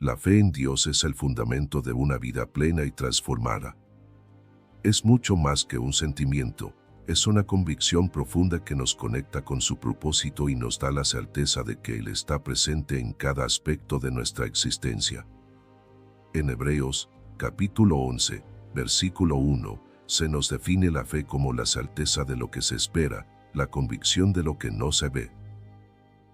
La fe en Dios es el fundamento de una vida plena y transformada. Es mucho más que un sentimiento, es una convicción profunda que nos conecta con su propósito y nos da la certeza de que Él está presente en cada aspecto de nuestra existencia. En Hebreos, capítulo 11, versículo 1, se nos define la fe como la certeza de lo que se espera, la convicción de lo que no se ve.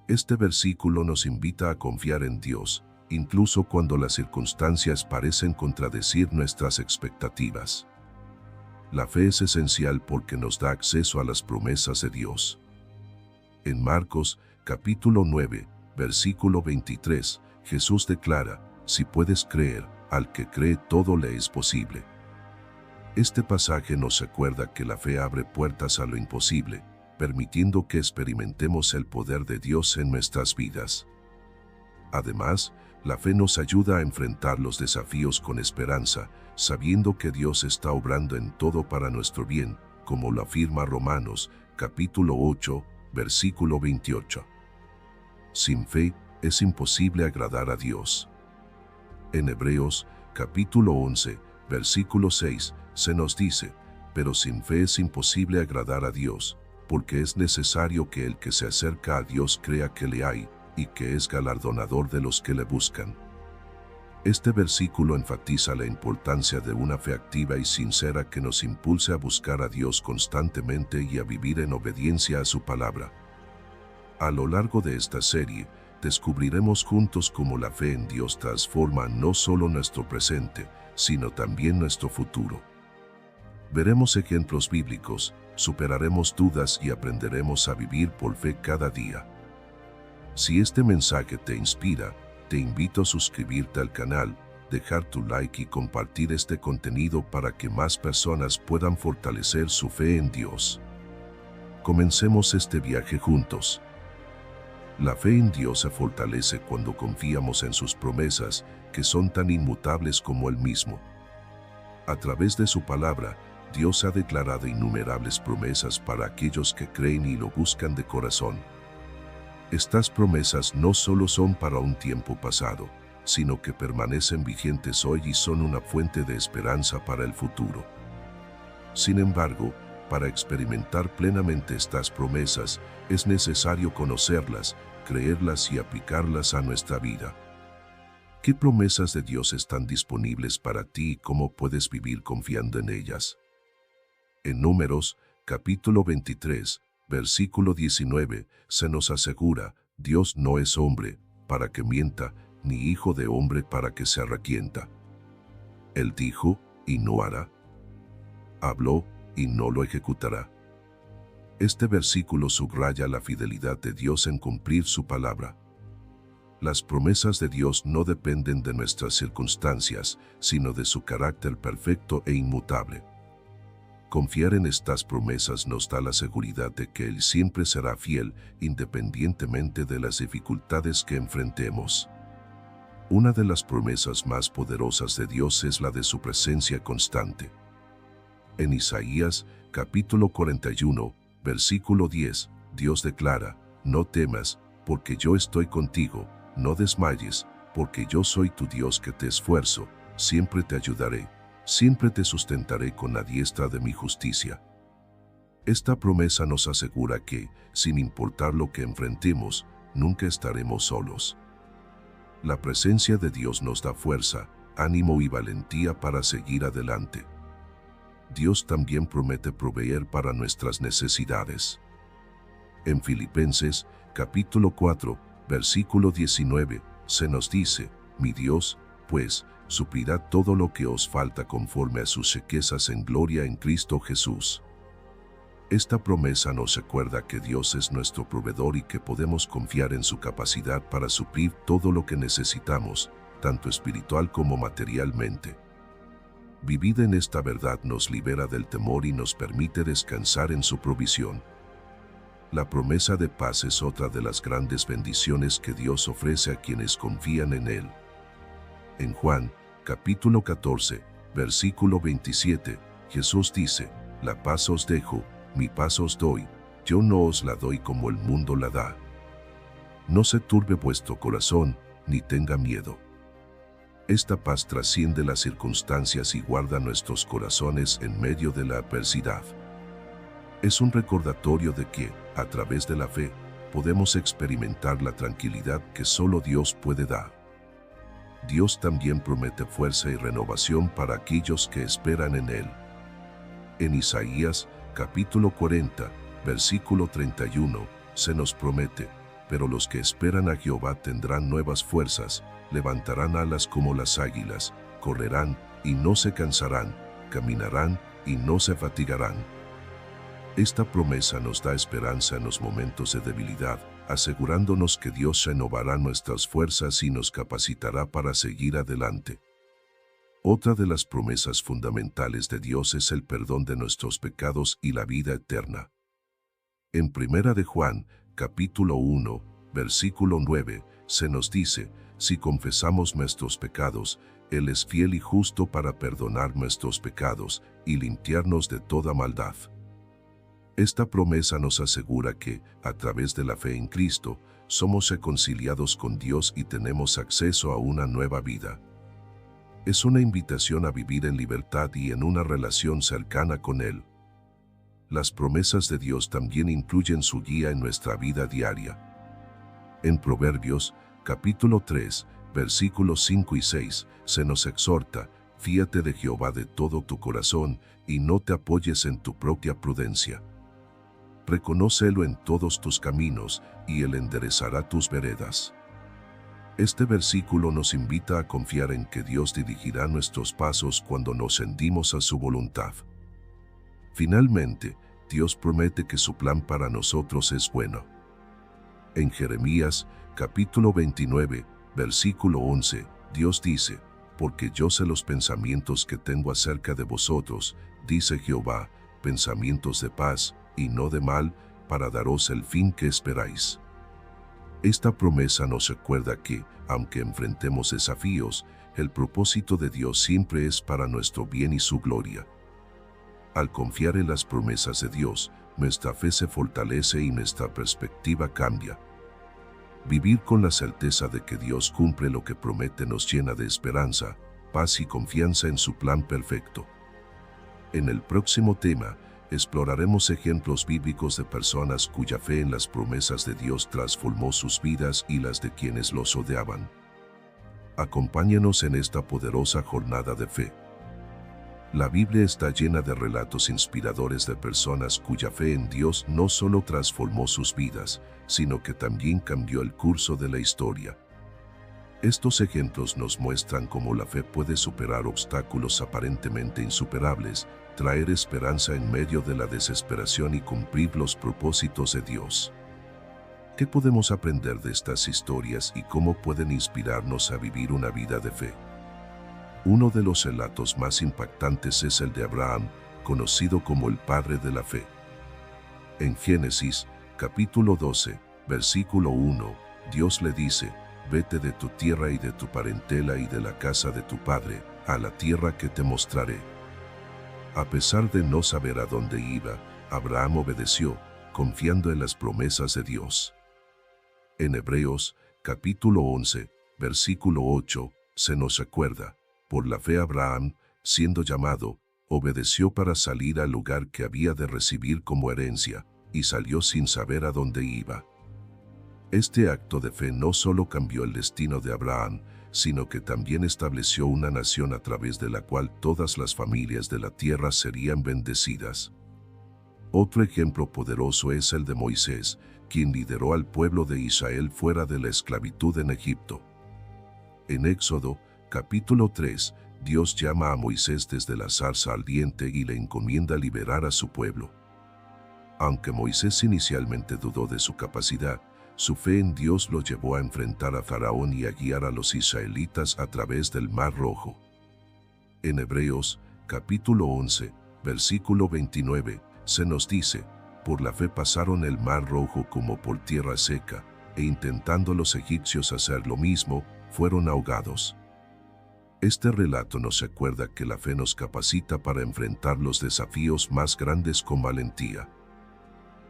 Este versículo nos invita a confiar en Dios, incluso cuando las circunstancias parecen contradecir nuestras expectativas. La fe es esencial porque nos da acceso a las promesas de Dios. En Marcos, capítulo 9, versículo 23, Jesús declara: si puedes creer, al que cree todo le es posible. Este pasaje nos recuerda que la fe abre puertas a lo imposible, permitiendo que experimentemos el poder de Dios en nuestras vidas. Además, la fe nos ayuda a enfrentar los desafíos con esperanza, sabiendo que Dios está obrando en todo para nuestro bien, como lo afirma Romanos, capítulo 8, versículo 28. Sin fe, es imposible agradar a Dios. En Hebreos, capítulo 11, versículo 6, se nos dice: pero sin fe es imposible agradar a Dios, porque es necesario que el que se acerca a Dios crea que le hay, y que es galardonador de los que le buscan. Este versículo enfatiza la importancia de una fe activa y sincera que nos impulse a buscar a Dios constantemente y a vivir en obediencia a su palabra. A lo largo de esta serie, descubriremos juntos cómo la fe en Dios transforma no solo nuestro presente, sino también nuestro futuro. Veremos ejemplos bíblicos, superaremos dudas y aprenderemos a vivir por fe cada día. Si este mensaje te inspira, te invito a suscribirte al canal, dejar tu like y compartir este contenido para que más personas puedan fortalecer su fe en Dios. Comencemos este viaje juntos. La fe en Dios se fortalece cuando confiamos en sus promesas, que son tan inmutables como Él mismo. A través de su palabra, Dios ha declarado innumerables promesas para aquellos que creen y lo buscan de corazón. Estas promesas no solo son para un tiempo pasado, sino que permanecen vigentes hoy y son una fuente de esperanza para el futuro. Sin embargo, para experimentar plenamente estas promesas, es necesario conocerlas, creerlas y aplicarlas a nuestra vida. ¿Qué promesas de Dios están disponibles para ti y cómo puedes vivir confiando en ellas? En Números, capítulo 23, versículo 19, se nos asegura: Dios no es hombre para que mienta, ni hijo de hombre para que se arrepienta. Él dijo, y no hará. Habló, y no lo ejecutará. Este versículo subraya la fidelidad de Dios en cumplir su palabra. Las promesas de Dios no dependen de nuestras circunstancias, sino de su carácter perfecto e inmutable. Confiar en estas promesas nos da la seguridad de que Él siempre será fiel, independientemente de las dificultades que enfrentemos. Una de las promesas más poderosas de Dios es la de su presencia constante. En Isaías, capítulo 41, versículo 10, Dios declara: no temas, porque yo estoy contigo, no desmayes, porque yo soy tu Dios que te esfuerzo, siempre te ayudaré. Siempre te sustentaré con la diestra de mi justicia. Esta promesa nos asegura que, sin importar lo que enfrentemos, nunca estaremos solos. La presencia de Dios nos da fuerza, ánimo y valentía para seguir adelante. Dios también promete proveer para nuestras necesidades. En Filipenses, capítulo 4, versículo 19, se nos dice: mi Dios, pues, suplirá todo lo que os falta conforme a sus riquezas en gloria en Cristo Jesús. Esta promesa nos recuerda que Dios es nuestro proveedor y que podemos confiar en su capacidad para suplir todo lo que necesitamos, tanto espiritual como materialmente. Vivir en esta verdad nos libera del temor y nos permite descansar en su provisión. La promesa de paz es otra de las grandes bendiciones que Dios ofrece a quienes confían en Él. En Juan, capítulo 14, versículo 27, Jesús dice: la paz os dejo, mi paz os doy, yo no os la doy como el mundo la da. No se turbe vuestro corazón, ni tenga miedo. Esta paz trasciende las circunstancias y guarda nuestros corazones en medio de la adversidad. Es un recordatorio de que, a través de la fe, podemos experimentar la tranquilidad que solo Dios puede dar. Dios también promete fuerza y renovación para aquellos que esperan en Él. En Isaías, capítulo 40, versículo 31, se nos promete: pero los que esperan a Jehová tendrán nuevas fuerzas, levantarán alas como las águilas, correrán y no se cansarán, caminarán y no se fatigarán. Esta promesa nos da esperanza en los momentos de debilidad, asegurándonos que Dios renovará nuestras fuerzas y nos capacitará para seguir adelante. Otra de las promesas fundamentales de Dios es el perdón de nuestros pecados y la vida eterna. En 1 de Juan, capítulo 1, versículo 9, se nos dice: si confesamos nuestros pecados, Él es fiel y justo para perdonar nuestros pecados y limpiarnos de toda maldad. Esta promesa nos asegura que, a través de la fe en Cristo, somos reconciliados con Dios y tenemos acceso a una nueva vida. Es una invitación a vivir en libertad y en una relación cercana con Él. Las promesas de Dios también incluyen su guía en nuestra vida diaria. En Proverbios, capítulo 3, versículos 5 y 6, se nos exhorta: fíate de Jehová de todo tu corazón y no te apoyes en tu propia prudencia. Reconócelo en todos tus caminos, y Él enderezará tus veredas. Este versículo nos invita a confiar en que Dios dirigirá nuestros pasos cuando nos rendimos a su voluntad. Finalmente, Dios promete que su plan para nosotros es bueno. En Jeremías, capítulo 29, versículo 11, Dios dice: porque yo sé los pensamientos que tengo acerca de vosotros, dice Jehová, pensamientos de paz y no de mal, para daros el fin que esperáis. Esta promesa nos recuerda que, aunque enfrentemos desafíos, el propósito de Dios siempre es para nuestro bien y su gloria. Al confiar en las promesas de Dios, nuestra fe se fortalece y nuestra perspectiva cambia. Vivir con la certeza de que Dios cumple lo que promete nos llena de esperanza, paz y confianza en su plan perfecto. En el próximo tema, exploraremos ejemplos bíblicos de personas cuya fe en las promesas de Dios transformó sus vidas y las de quienes los odiaban. Acompáñanos en esta poderosa jornada de fe. La Biblia está llena de relatos inspiradores de personas cuya fe en Dios no solo transformó sus vidas, sino que también cambió el curso de la historia. Estos ejemplos nos muestran cómo la fe puede superar obstáculos aparentemente insuperables, traer esperanza en medio de la desesperación y cumplir los propósitos de Dios. ¿Qué podemos aprender de estas historias y cómo pueden inspirarnos a vivir una vida de fe? Uno de los relatos más impactantes es el de Abraham, conocido como el padre de la fe. En Génesis, capítulo 12, versículo 1, Dios le dice: vete de tu tierra y de tu parentela y de la casa de tu padre, a la tierra que te mostraré. A pesar de no saber a dónde iba, Abraham obedeció, confiando en las promesas de Dios. En Hebreos, capítulo 11, versículo 8, se nos recuerda: por la fe Abraham, siendo llamado, obedeció para salir al lugar que había de recibir como herencia, y salió sin saber a dónde iba. Este acto de fe no solo cambió el destino de Abraham, sino que también estableció una nación a través de la cual todas las familias de la tierra serían bendecidas. Otro ejemplo poderoso es el de Moisés, quien lideró al pueblo de Israel fuera de la esclavitud en Egipto. En Éxodo, capítulo 3, Dios llama a Moisés desde la zarza ardiente y le encomienda liberar a su pueblo. Aunque Moisés inicialmente dudó de su capacidad, su fe en Dios lo llevó a enfrentar a Faraón y a guiar a los israelitas a través del Mar Rojo. En Hebreos, capítulo 11, versículo 29, se nos dice: por la fe pasaron el Mar Rojo como por tierra seca, e intentando los egipcios hacer lo mismo, fueron ahogados. Este relato nos recuerda que la fe nos capacita para enfrentar los desafíos más grandes con valentía.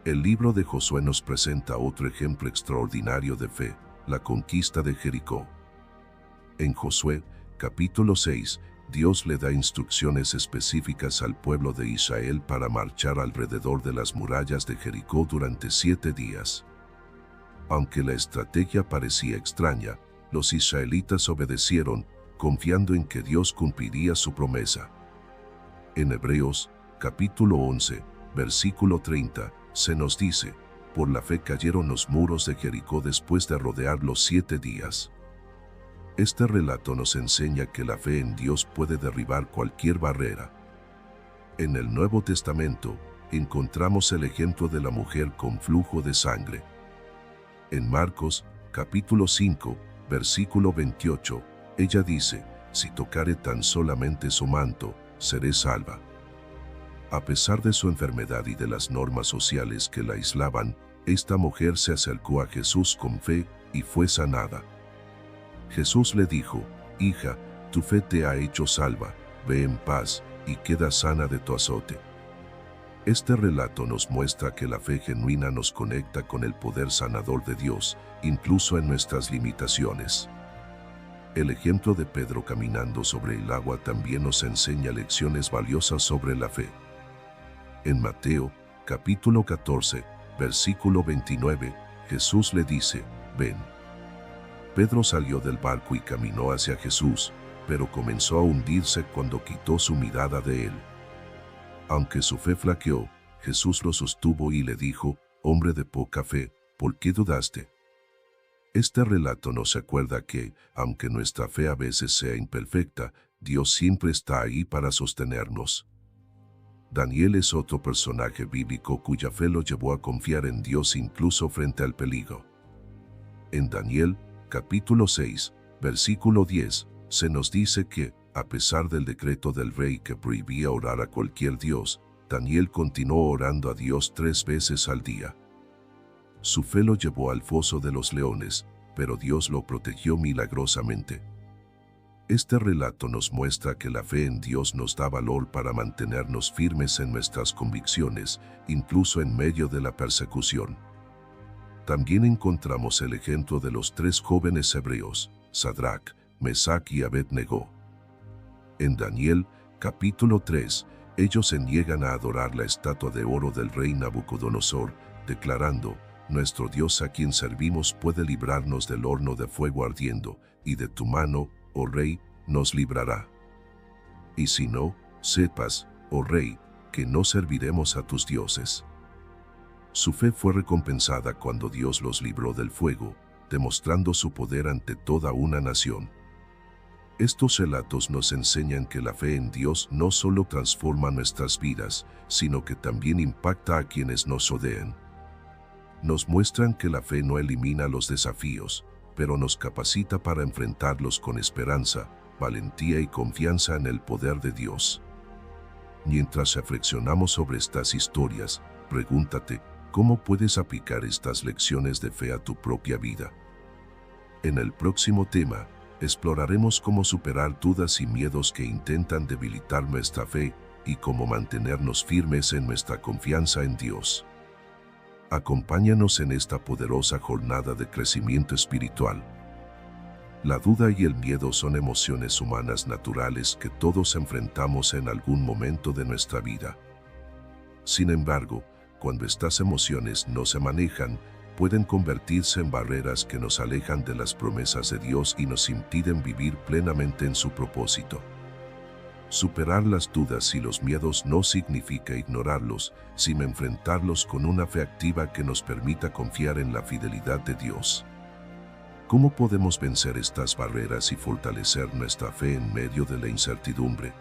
El libro de Josué nos presenta otro ejemplo extraordinario de fe, la conquista de Jericó. En Josué, capítulo 6, Dios le da instrucciones específicas al pueblo de Israel para marchar alrededor de las murallas de Jericó durante 7 días. Aunque la estrategia parecía extraña, los israelitas obedecieron, confiando en que Dios cumpliría su promesa. En Hebreos, capítulo 11, versículo 30, se nos dice: por la fe cayeron los muros de Jericó después de rodearlos 7 días. Este relato nos enseña que la fe en Dios puede derribar cualquier barrera. En el Nuevo Testamento, encontramos el ejemplo de la mujer con flujo de sangre. En Marcos, capítulo 5, versículo 28, ella dice: si tocare tan solamente su manto, seré salva. A pesar de su enfermedad y de las normas sociales que la aislaban, esta mujer se acercó a Jesús con fe y fue sanada. Jesús le dijo: hija, tu fe te ha hecho salva, ve en paz y queda sana de tu azote. Este relato nos muestra que la fe genuina nos conecta con el poder sanador de Dios, incluso en nuestras limitaciones. El ejemplo de Pedro caminando sobre el agua también nos enseña lecciones valiosas sobre la fe. En Mateo, capítulo 14, versículo 29, Jesús le dice: ven. Pedro salió del barco y caminó hacia Jesús, pero comenzó a hundirse cuando quitó su mirada de él. Aunque su fe flaqueó, Jesús lo sostuvo y le dijo: hombre de poca fe, ¿por qué dudaste? Este relato nos recuerda que, aunque nuestra fe a veces sea imperfecta, Dios siempre está ahí para sostenernos. Daniel es otro personaje bíblico cuya fe lo llevó a confiar en Dios incluso frente al peligro. En Daniel, capítulo 6, versículo 10, se nos dice que, a pesar del decreto del rey que prohibía orar a cualquier dios, Daniel continuó orando a Dios 3 veces al día. Su fe lo llevó al foso de los leones, pero Dios lo protegió milagrosamente. Este relato nos muestra que la fe en Dios nos da valor para mantenernos firmes en nuestras convicciones, incluso en medio de la persecución. También encontramos el ejemplo de los 3 jóvenes hebreos, Sadrac, Mesac y Abed-Negó. En Daniel, capítulo 3, ellos se niegan a adorar la estatua de oro del rey Nabucodonosor, declarando: nuestro Dios a quien servimos puede librarnos del horno de fuego ardiendo, y de tu mano, oh rey, nos librará. Y si no, sepas, oh rey, que no serviremos a tus dioses. Su fe fue recompensada cuando Dios los libró del fuego, demostrando su poder ante toda una nación. Estos relatos nos enseñan que la fe en Dios no solo transforma nuestras vidas, sino que también impacta a quienes nos rodean. Nos muestran que la fe no elimina los desafíos, pero nos capacita para enfrentarlos con esperanza, valentía y confianza en el poder de Dios. Mientras reflexionamos sobre estas historias, pregúntate: ¿cómo puedes aplicar estas lecciones de fe a tu propia vida? En el próximo tema, exploraremos cómo superar dudas y miedos que intentan debilitar nuestra fe y cómo mantenernos firmes en nuestra confianza en Dios. Acompáñanos en esta poderosa jornada de crecimiento espiritual. La duda y el miedo son emociones humanas naturales que todos enfrentamos en algún momento de nuestra vida. Sin embargo, cuando estas emociones no se manejan, pueden convertirse en barreras que nos alejan de las promesas de Dios y nos impiden vivir plenamente en su propósito. Superar las dudas y los miedos no significa ignorarlos, sino enfrentarlos con una fe activa que nos permita confiar en la fidelidad de Dios. ¿Cómo podemos vencer estas barreras y fortalecer nuestra fe en medio de la incertidumbre?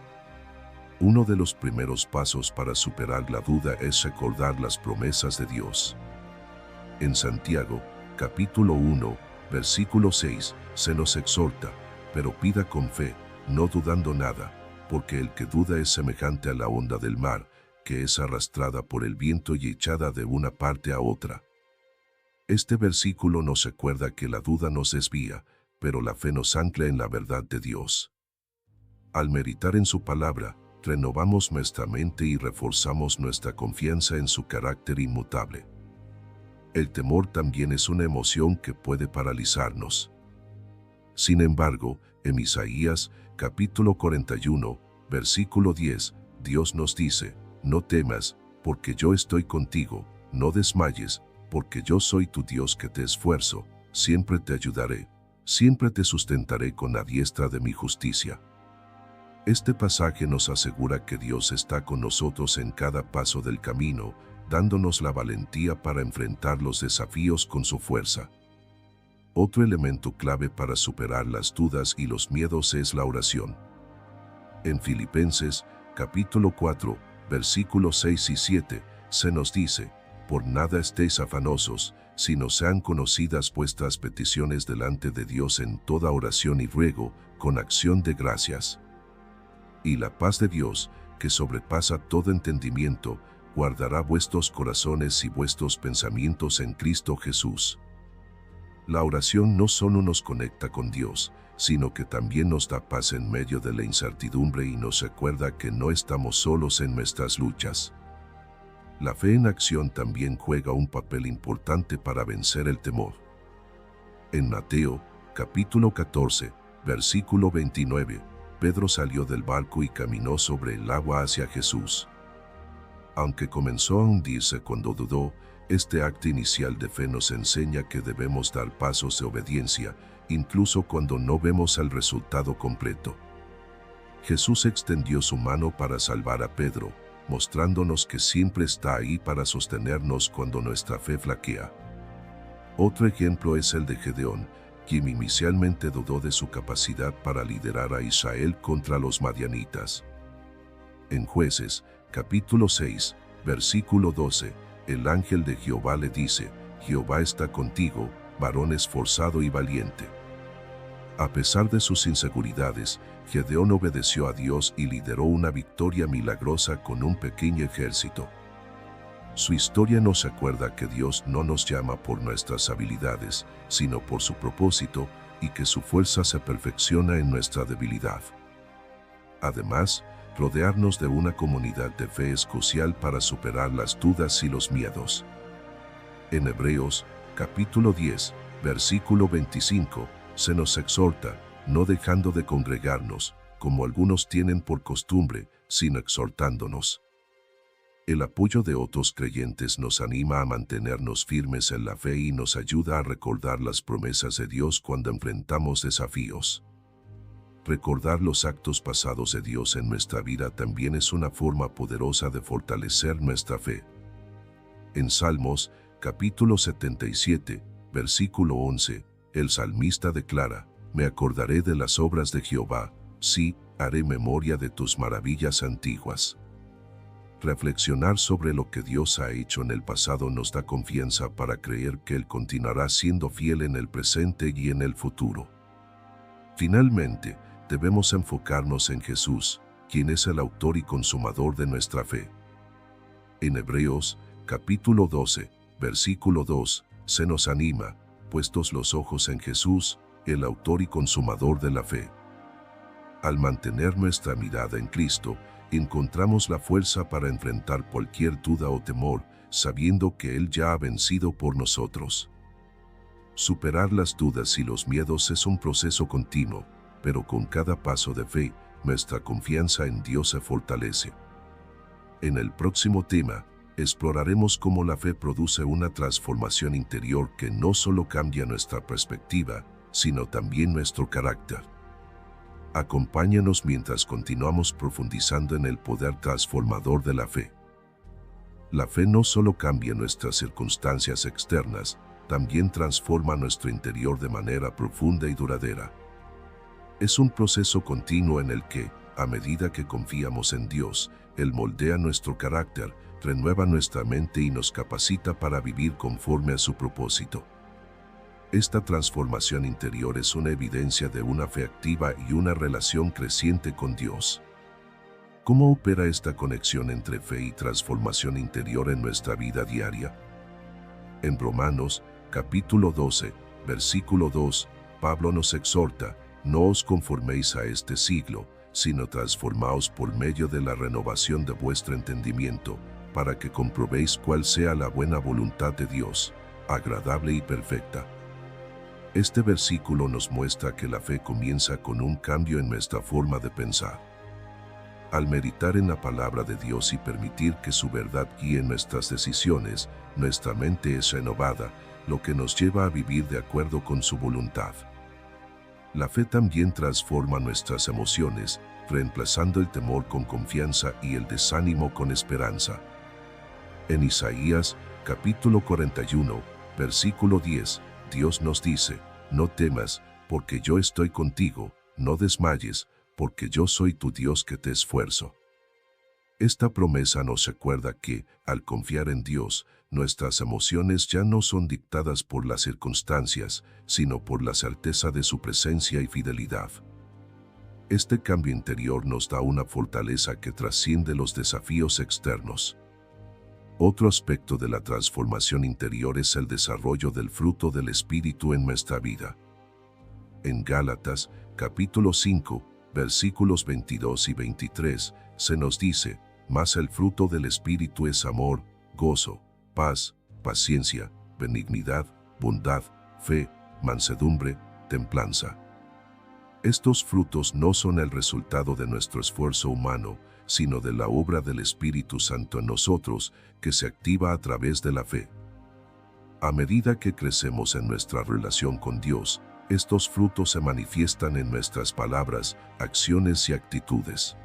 Uno de los primeros pasos para superar la duda es recordar las promesas de Dios. En Santiago, capítulo 1, versículo 6, se nos exhorta: pero pida con fe, no dudando nada, porque el que duda es semejante a la onda del mar, que es arrastrada por el viento y echada de una parte a otra. Este versículo nos recuerda que la duda nos desvía, pero la fe nos ancla en la verdad de Dios. Al meditar en su palabra, renovamos nuestra mente y reforzamos nuestra confianza en su carácter inmutable. El temor también es una emoción que puede paralizarnos. Sin embargo, En Isaías, capítulo 41, versículo 10, Dios nos dice, no temas, porque yo estoy contigo, no desmayes, porque yo soy tu Dios que te esfuerzo, siempre te ayudaré, siempre te sustentaré con la diestra de mi justicia. Este pasaje nos asegura que Dios está con nosotros en cada paso del camino, dándonos la valentía para enfrentar los desafíos con su fuerza. Otro elemento clave para superar las dudas y los miedos es la oración. En Filipenses, capítulo 4, versículos 6 y 7, se nos dice, por nada estéis afanosos, sino sean conocidas vuestras peticiones delante de Dios en toda oración y ruego, con acción de gracias. Y la paz de Dios, que sobrepasa todo entendimiento, guardará vuestros corazones y vuestros pensamientos en Cristo Jesús. La oración no solo nos conecta con Dios, sino que también nos da paz en medio de la incertidumbre y nos recuerda que no estamos solos en nuestras luchas. La fe en acción también juega un papel importante para vencer el temor. En Mateo, capítulo 14, versículo 29, Pedro salió del barco y caminó sobre el agua hacia Jesús. Aunque comenzó a hundirse cuando dudó, este acto inicial de fe nos enseña que debemos dar pasos de obediencia, incluso cuando no vemos el resultado completo. Jesús extendió su mano para salvar a Pedro, mostrándonos que siempre está ahí para sostenernos cuando nuestra fe flaquea. Otro ejemplo es el de Gedeón, quien inicialmente dudó de su capacidad para liderar a Israel contra los madianitas. En Jueces, capítulo 6, versículo 12, el ángel de Jehová le dice, Jehová está contigo, varón esforzado y valiente. A pesar de sus inseguridades, Gedeón obedeció a Dios y lideró una victoria milagrosa con un pequeño ejército. Su historia nos recuerda que Dios no nos llama por nuestras habilidades, sino por su propósito, y que su fuerza se perfecciona en nuestra debilidad. Además, rodearnos de una comunidad de fe es crucial para superar las dudas y los miedos. En Hebreos, capítulo 10, versículo 25, se nos exhorta, no dejando de congregarnos, como algunos tienen por costumbre, sino exhortándonos. El apoyo de otros creyentes nos anima a mantenernos firmes en la fe y nos ayuda a recordar las promesas de Dios cuando enfrentamos desafíos. Recordar los actos pasados de Dios en nuestra vida también es una forma poderosa de fortalecer nuestra fe. En Salmos, capítulo 77, versículo 11, el salmista declara, me acordaré de las obras de Jehová, sí, haré memoria de tus maravillas antiguas. Reflexionar sobre lo que Dios ha hecho en el pasado nos da confianza para creer que Él continuará siendo fiel en el presente y en el futuro. Finalmente, debemos enfocarnos en Jesús, quien es el autor y consumador de nuestra fe. En Hebreos, capítulo 12, versículo 2, se nos anima, puestos los ojos en Jesús, el autor y consumador de la fe. Al mantener nuestra mirada en Cristo, encontramos la fuerza para enfrentar cualquier duda o temor, sabiendo que Él ya ha vencido por nosotros. Superar las dudas y los miedos es un proceso continuo, pero con cada paso de fe, nuestra confianza en Dios se fortalece. En el próximo tema, exploraremos cómo la fe produce una transformación interior que no solo cambia nuestra perspectiva, sino también nuestro carácter. Acompáñanos mientras continuamos profundizando en el poder transformador de la fe. La fe no solo cambia nuestras circunstancias externas, también transforma nuestro interior de manera profunda y duradera. Es un proceso continuo en el que, a medida que confiamos en Dios, Él moldea nuestro carácter, renueva nuestra mente y nos capacita para vivir conforme a su propósito. Esta transformación interior es una evidencia de una fe activa y una relación creciente con Dios. ¿Cómo opera esta conexión entre fe y transformación interior en nuestra vida diaria? En Romanos, capítulo 12, versículo 2, Pablo nos exhorta, no os conforméis a este siglo, sino transformaos por medio de la renovación de vuestro entendimiento, para que comprobéis cuál sea la buena voluntad de Dios, agradable y perfecta. Este versículo nos muestra que la fe comienza con un cambio en nuestra forma de pensar. Al meditar en la palabra de Dios y permitir que su verdad guíe nuestras decisiones, nuestra mente es renovada, lo que nos lleva a vivir de acuerdo con su voluntad. La fe también transforma nuestras emociones, reemplazando el temor con confianza y el desánimo con esperanza. En Isaías, capítulo 41, versículo 10, Dios nos dice: no temas, porque yo estoy contigo, no desmayes, porque yo soy tu Dios que te esfuerzo. Esta promesa nos recuerda que, al confiar en Dios, nuestras emociones ya no son dictadas por las circunstancias, sino por la certeza de su presencia y fidelidad. Este cambio interior nos da una fortaleza que trasciende los desafíos externos. Otro aspecto de la transformación interior es el desarrollo del fruto del Espíritu en nuestra vida. En Gálatas, capítulo 5, versículos 22 y 23, se nos dice: mas el fruto del Espíritu es amor, gozo, paz, paciencia, benignidad, bondad, fe, mansedumbre, templanza. Estos frutos no son el resultado de nuestro esfuerzo humano, sino de la obra del Espíritu Santo en nosotros, que se activa a través de la fe. A medida que crecemos en nuestra relación con Dios, estos frutos se manifiestan en nuestras palabras, acciones y actitudes.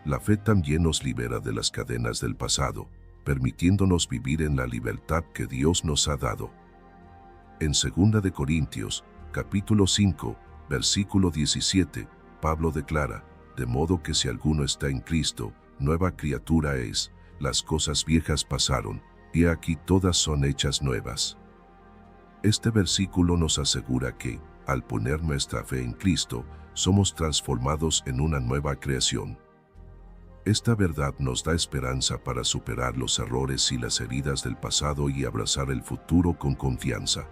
La fe también nos libera de las cadenas del pasado, permitiéndonos vivir en la libertad que Dios nos ha dado. En 2 de Corintios, capítulo 5, versículo 17, Pablo declara: de modo que si alguno está en Cristo, nueva criatura es, las cosas viejas pasaron, y aquí todas son hechas nuevas. Este versículo nos asegura que, al poner nuestra fe en Cristo, somos transformados en una nueva creación. Esta verdad nos da esperanza para superar los errores y las heridas del pasado y abrazar el futuro con confianza.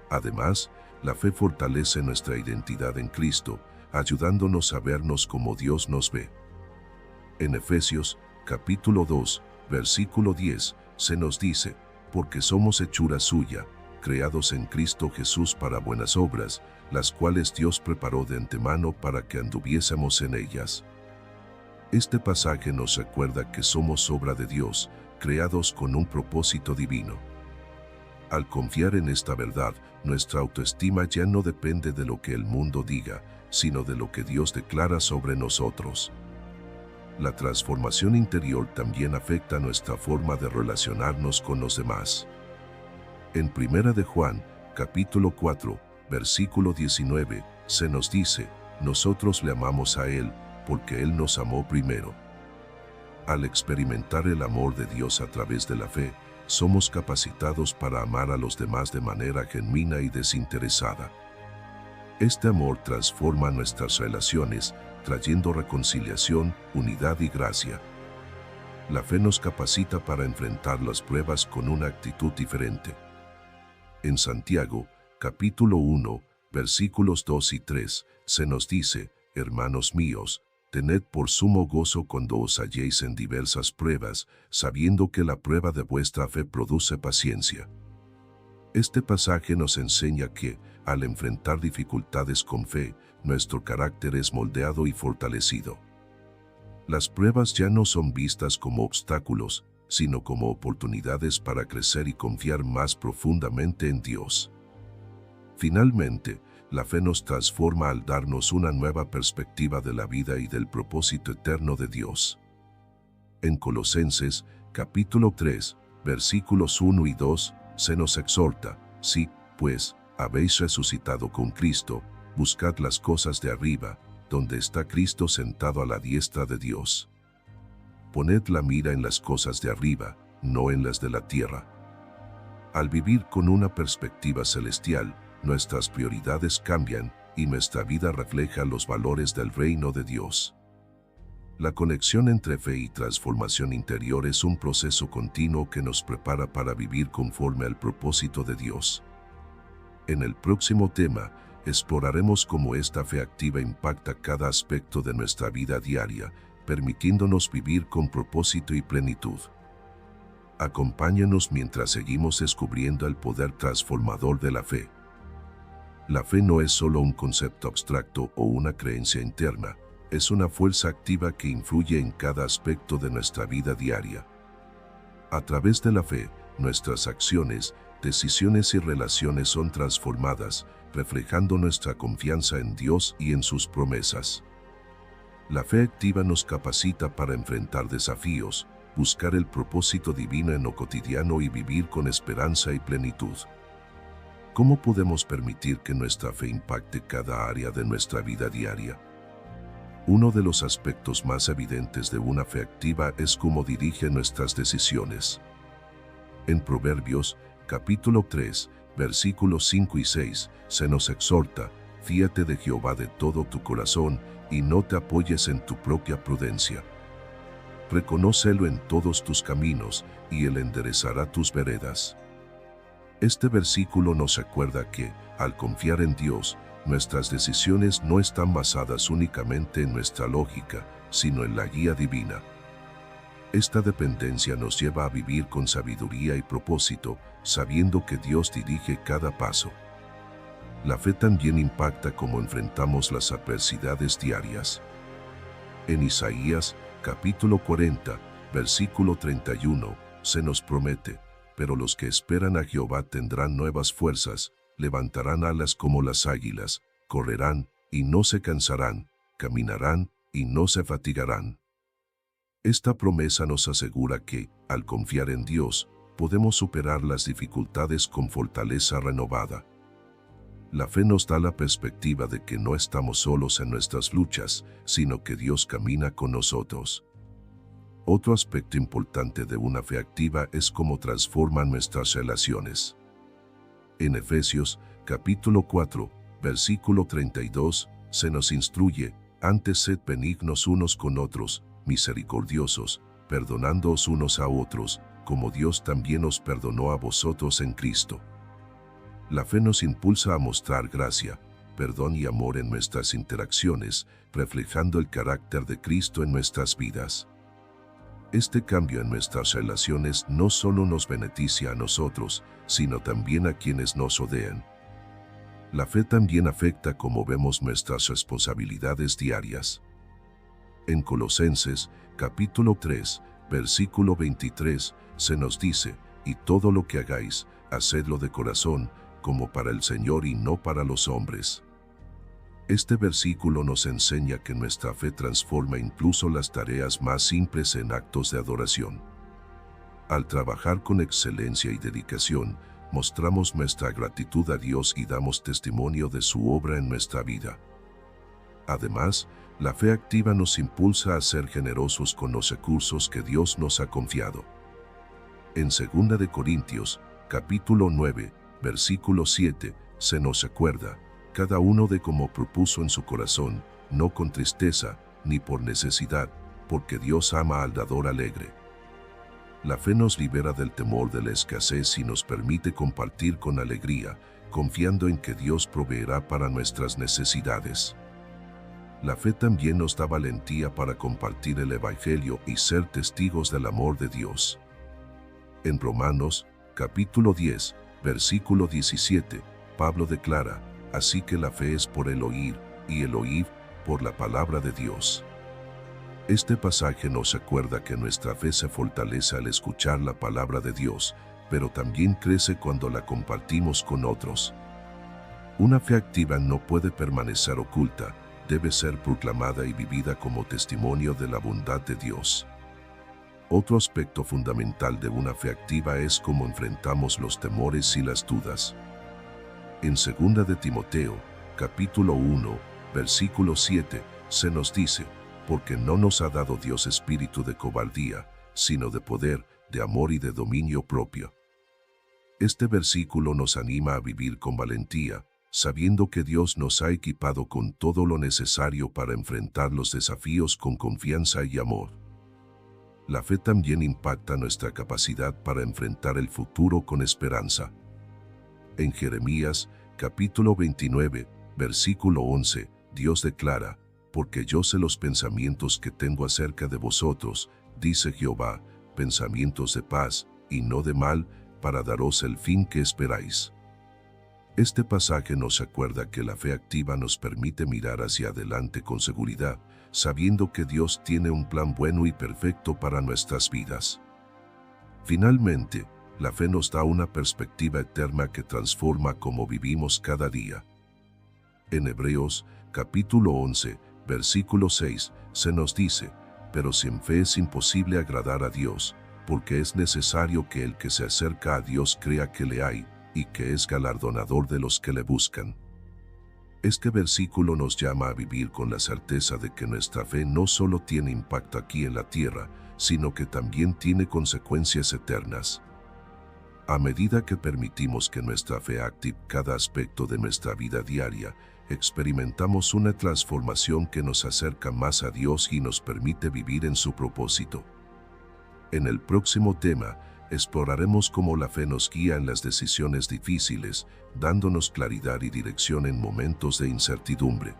Además, la fe fortalece nuestra identidad en Cristo, ayudándonos a vernos como Dios nos ve. En Efesios, capítulo 2, versículo 10, se nos dice: porque somos hechura suya, creados en Cristo Jesús para buenas obras, las cuales Dios preparó de antemano para que anduviésemos en ellas. Este pasaje nos recuerda que somos obra de Dios, creados con un propósito divino. Al confiar en esta verdad, nuestra autoestima ya no depende de lo que el mundo diga, sino de lo que Dios declara sobre nosotros. La transformación interior también afecta nuestra forma de relacionarnos con los demás. En 1 de Juan, capítulo 4, versículo 19, se nos dice: nosotros le amamos a Él, porque Él nos amó primero. Al experimentar el amor de Dios a través de la fe, somos capacitados para amar a los demás de manera genuina y desinteresada. Este amor transforma nuestras relaciones, trayendo reconciliación, unidad y gracia. La fe nos capacita para enfrentar las pruebas con una actitud diferente. En Santiago, capítulo 1, versículos 2 y 3, se nos dice: hermanos míos, tened por sumo gozo cuando os halléis en diversas pruebas, sabiendo que la prueba de vuestra fe produce paciencia. Este pasaje nos enseña que, al enfrentar dificultades con fe, nuestro carácter es moldeado y fortalecido. Las pruebas ya no son vistas como obstáculos, sino como oportunidades para crecer y confiar más profundamente en Dios. Finalmente, la fe nos transforma al darnos una nueva perspectiva de la vida y del propósito eterno de Dios. En Colosenses, capítulo 3, versículos 1 y 2, se nos exhorta: si, pues, habéis resucitado con Cristo, buscad las cosas de arriba, donde está Cristo sentado a la diestra de Dios. Poned la mira en las cosas de arriba, no en las de la tierra. Al vivir con una perspectiva celestial, nuestras prioridades cambian y nuestra vida refleja los valores del reino de Dios. La conexión entre fe y transformación interior es un proceso continuo que nos prepara para vivir conforme al propósito de Dios. En el próximo tema, exploraremos cómo esta fe activa impacta cada aspecto de nuestra vida diaria, permitiéndonos vivir con propósito y plenitud. Acompáñanos mientras seguimos descubriendo el poder transformador de la fe. La fe no es solo un concepto abstracto o una creencia interna, es una fuerza activa que influye en cada aspecto de nuestra vida diaria. A través de la fe, nuestras acciones, decisiones y relaciones son transformadas, reflejando nuestra confianza en Dios y en sus promesas. La fe activa nos capacita para enfrentar desafíos, buscar el propósito divino en lo cotidiano y vivir con esperanza y plenitud. ¿Cómo podemos permitir que nuestra fe impacte cada área de nuestra vida diaria? Uno de los aspectos más evidentes de una fe activa es cómo dirige nuestras decisiones. En Proverbios, capítulo 3, versículos 5 y 6, se nos exhorta: fíate de Jehová de todo tu corazón y no te apoyes en tu propia prudencia. Reconócelo en todos tus caminos y Él enderezará tus veredas. Este versículo nos recuerda que, al confiar en Dios, nuestras decisiones no están basadas únicamente en nuestra lógica, sino en la guía divina. Esta dependencia nos lleva a vivir con sabiduría y propósito, sabiendo que Dios dirige cada paso. La fe también impacta cómo enfrentamos las adversidades diarias. En Isaías, capítulo 40, versículo 31, se nos promete: pero los que esperan a Jehová tendrán nuevas fuerzas, levantarán alas como las águilas, correrán y no se cansarán, caminarán y no se fatigarán. Esta promesa nos asegura que, al confiar en Dios, podemos superar las dificultades con fortaleza renovada. La fe nos da la perspectiva de que no estamos solos en nuestras luchas, sino que Dios camina con nosotros. Otro aspecto importante de una fe activa es cómo transforma nuestras relaciones. En Efesios, capítulo 4, versículo 32, se nos instruye: antes sed benignos unos con otros, misericordiosos, perdonándoos unos a otros, como Dios también os perdonó a vosotros en Cristo. La fe nos impulsa a mostrar gracia, perdón y amor en nuestras interacciones, reflejando el carácter de Cristo en nuestras vidas. Este cambio en nuestras relaciones no solo nos beneficia a nosotros, sino también a quienes nos rodean. La fe también afecta cómo vemos nuestras responsabilidades diarias. En Colosenses, capítulo 3, versículo 23, se nos dice: y todo lo que hagáis, hacedlo de corazón, como para el Señor y no para los hombres. Este versículo nos enseña que nuestra fe transforma incluso las tareas más simples en actos de adoración. Al trabajar con excelencia y dedicación, mostramos nuestra gratitud a Dios y damos testimonio de su obra en nuestra vida. Además, la fe activa nos impulsa a ser generosos con los recursos que Dios nos ha confiado. En 2 de Corintios, capítulo 9, versículo 7, se nos recuerda: cada uno de como propuso en su corazón, no con tristeza, ni por necesidad, porque Dios ama al dador alegre. La fe nos libera del temor de la escasez y nos permite compartir con alegría, confiando en que Dios proveerá para nuestras necesidades. La fe también nos da valentía para compartir el Evangelio y ser testigos del amor de Dios. En Romanos, capítulo 10, versículo 17, Pablo declara: así que la fe es por el oír, y el oír por la palabra de Dios. Este pasaje nos recuerda que nuestra fe se fortalece al escuchar la palabra de Dios, pero también crece cuando la compartimos con otros. Una fe activa no puede permanecer oculta, debe ser proclamada y vivida como testimonio de la bondad de Dios. Otro aspecto fundamental de una fe activa es cómo enfrentamos los temores y las dudas. En 2 de Timoteo, capítulo 1, versículo 7, se nos dice: porque no nos ha dado Dios espíritu de cobardía, sino de poder, de amor y de dominio propio. Este versículo nos anima a vivir con valentía, sabiendo que Dios nos ha equipado con todo lo necesario para enfrentar los desafíos con confianza y amor. La fe también impacta nuestra capacidad para enfrentar el futuro con esperanza. En Jeremías, capítulo 29, versículo 11, Dios declara: porque yo sé los pensamientos que tengo acerca de vosotros, dice Jehová, pensamientos de paz y no de mal, para daros el fin que esperáis. Este pasaje nos recuerda que la fe activa nos permite mirar hacia adelante con seguridad, sabiendo que Dios tiene un plan bueno y perfecto para nuestras vidas. Finalmente, la fe nos da una perspectiva eterna que transforma cómo vivimos cada día. En Hebreos, capítulo 11, versículo 6, se nos dice: pero sin fe es imposible agradar a Dios, porque es necesario que el que se acerca a Dios crea que le hay, y que es galardonador de los que le buscan. Este versículo nos llama a vivir con la certeza de que nuestra fe no solo tiene impacto aquí en la tierra, sino que también tiene consecuencias eternas. A medida que permitimos que nuestra fe active cada aspecto de nuestra vida diaria, experimentamos una transformación que nos acerca más a Dios y nos permite vivir en su propósito. En el próximo tema, exploraremos cómo la fe nos guía en las decisiones difíciles, dándonos claridad y dirección en momentos de incertidumbre.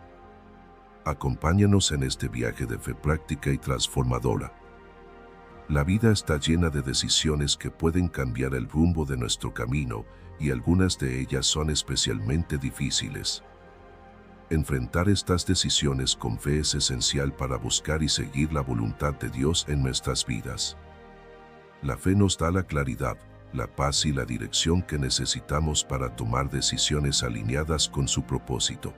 Acompáñanos en este viaje de fe práctica y transformadora. La vida está llena de decisiones que pueden cambiar el rumbo de nuestro camino, y algunas de ellas son especialmente difíciles. Enfrentar estas decisiones con fe es esencial para buscar y seguir la voluntad de Dios en nuestras vidas. La fe nos da la claridad, la paz y la dirección que necesitamos para tomar decisiones alineadas con su propósito.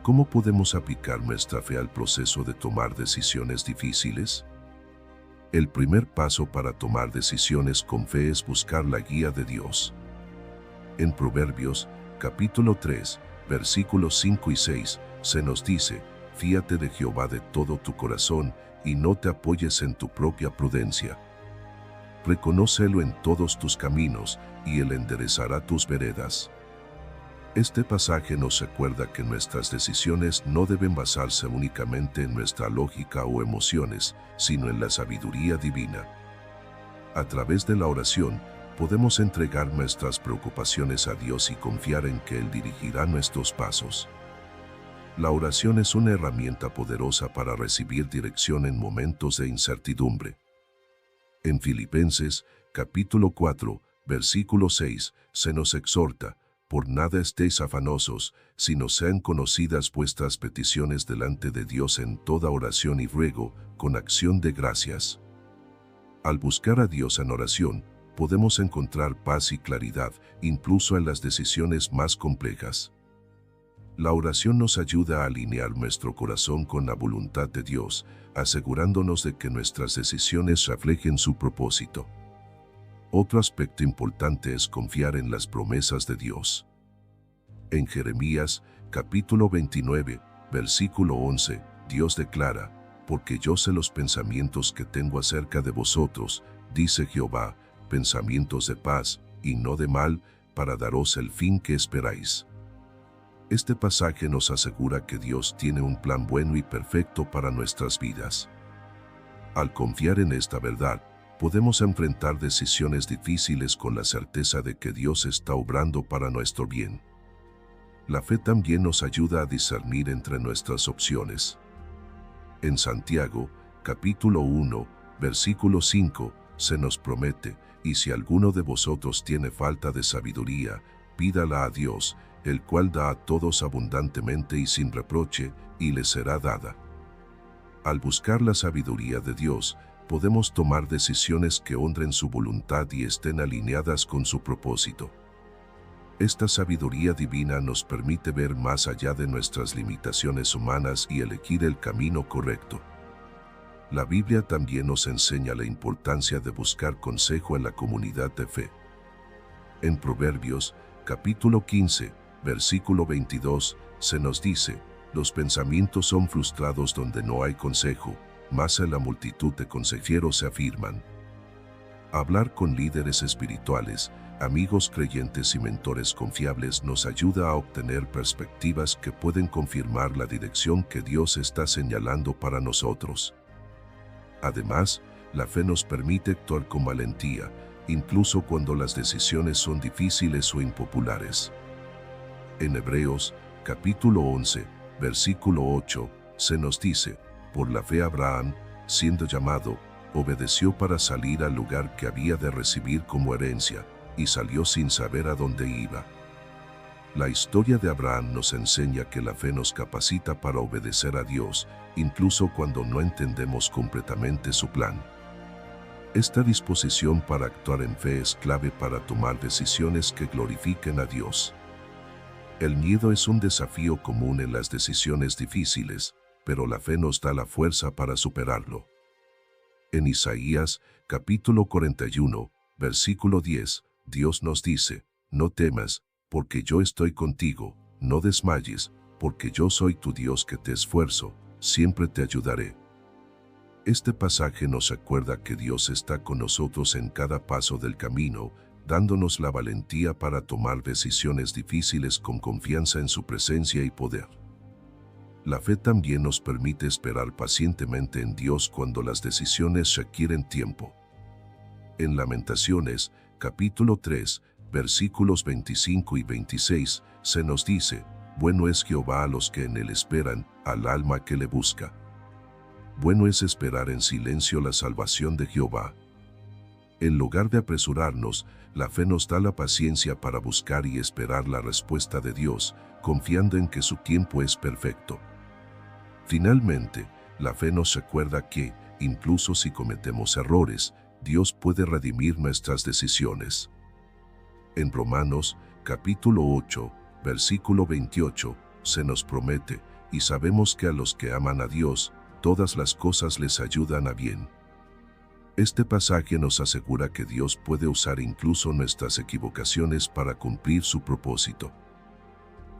¿Cómo podemos aplicar nuestra fe al proceso de tomar decisiones difíciles? El primer paso para tomar decisiones con fe es buscar la guía de Dios. En Proverbios, capítulo 3, versículos 5 y 6, se nos dice: fíate de Jehová de todo tu corazón, y no te apoyes en tu propia prudencia. Reconócelo en todos tus caminos, y Él enderezará tus veredas. Este pasaje nos recuerda que nuestras decisiones no deben basarse únicamente en nuestra lógica o emociones, sino en la sabiduría divina. A través de la oración, podemos entregar nuestras preocupaciones a Dios y confiar en que Él dirigirá nuestros pasos. La oración es una herramienta poderosa para recibir dirección en momentos de incertidumbre. En Filipenses, capítulo 4, versículo 6, se nos exhorta: por nada estéis afanosos, sino sean conocidas vuestras peticiones delante de Dios en toda oración y ruego, con acción de gracias. Al buscar a Dios en oración, podemos encontrar paz y claridad, incluso en las decisiones más complejas. La oración nos ayuda a alinear nuestro corazón con la voluntad de Dios, asegurándonos de que nuestras decisiones reflejen su propósito. Otro aspecto importante es confiar en las promesas de Dios. En Jeremías, capítulo 29, versículo 11, Dios declara: porque yo sé los pensamientos que tengo acerca de vosotros, dice Jehová, pensamientos de paz, y no de mal, para daros el fin que esperáis. Este pasaje nos asegura que Dios tiene un plan bueno y perfecto para nuestras vidas. Al confiar en esta verdad, podemos enfrentar decisiones difíciles con la certeza de que Dios está obrando para nuestro bien. La fe también nos ayuda a discernir entre nuestras opciones. En Santiago, capítulo 1, versículo 5, se nos promete: y si alguno de vosotros tiene falta de sabiduría, pídala a Dios, el cual da a todos abundantemente y sin reproche, y le será dada. Al buscar la sabiduría de Dios, podemos tomar decisiones que honren su voluntad y estén alineadas con su propósito. Esta sabiduría divina nos permite ver más allá de nuestras limitaciones humanas y elegir el camino correcto. La Biblia también nos enseña la importancia de buscar consejo en la comunidad de fe. En Proverbios, capítulo 15, versículo 22, se nos dice: los pensamientos son frustrados donde no hay consejo, mas en la multitud de consejeros se afirman. Hablar con líderes espirituales, amigos creyentes y mentores confiables nos ayuda a obtener perspectivas que pueden confirmar la dirección que Dios está señalando para nosotros. Además, la fe nos permite actuar con valentía, incluso cuando las decisiones son difíciles o impopulares. En Hebreos, capítulo 11, versículo 8, se nos dice: por la fe Abraham, siendo llamado, obedeció para salir al lugar que había de recibir como herencia, y salió sin saber a dónde iba. La historia de Abraham nos enseña que la fe nos capacita para obedecer a Dios, incluso cuando no entendemos completamente su plan. Esta disposición para actuar en fe es clave para tomar decisiones que glorifiquen a Dios. El miedo es un desafío común en las decisiones difíciles, pero la fe nos da la fuerza para superarlo. En Isaías, capítulo 41, versículo 10, Dios nos dice: no temas, porque yo estoy contigo, no desmayes, porque yo soy tu Dios que te esfuerzo, siempre te ayudaré. Este pasaje nos recuerda que Dios está con nosotros en cada paso del camino, dándonos la valentía para tomar decisiones difíciles con confianza en su presencia y poder. La fe también nos permite esperar pacientemente en Dios cuando las decisiones requieren tiempo. En Lamentaciones, capítulo 3, versículos 25 y 26, se nos dice: bueno es Jehová a los que en él esperan, al alma que le busca. Bueno es esperar en silencio la salvación de Jehová. En lugar de apresurarnos, la fe nos da la paciencia para buscar y esperar la respuesta de Dios, confiando en que su tiempo es perfecto. Finalmente, la fe nos recuerda que, incluso si cometemos errores, Dios puede redimir nuestras decisiones. En Romanos, capítulo 8, versículo 28, se nos promete: y sabemos que a los que aman a Dios, todas las cosas les ayudan a bien. Este pasaje nos asegura que Dios puede usar incluso nuestras equivocaciones para cumplir su propósito.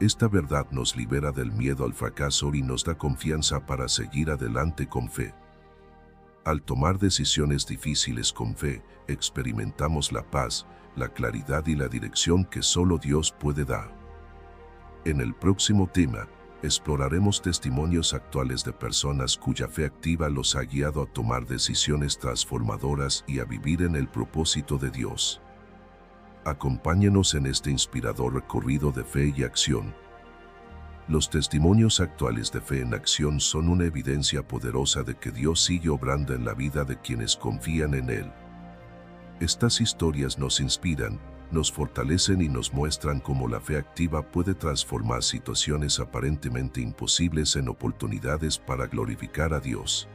Esta verdad nos libera del miedo al fracaso y nos da confianza para seguir adelante con fe. Al tomar decisiones difíciles con fe, experimentamos la paz, la claridad y la dirección que solo Dios puede dar. En el próximo tema, exploraremos testimonios actuales de personas cuya fe activa los ha guiado a tomar decisiones transformadoras y a vivir en el propósito de Dios. Acompáñenos en este inspirador recorrido de fe y acción. Los testimonios actuales de fe en acción son una evidencia poderosa de que Dios sigue obrando en la vida de quienes confían en Él. Estas historias nos inspiran, nos fortalecen y nos muestran cómo la fe activa puede transformar situaciones aparentemente imposibles en oportunidades para glorificar a Dios.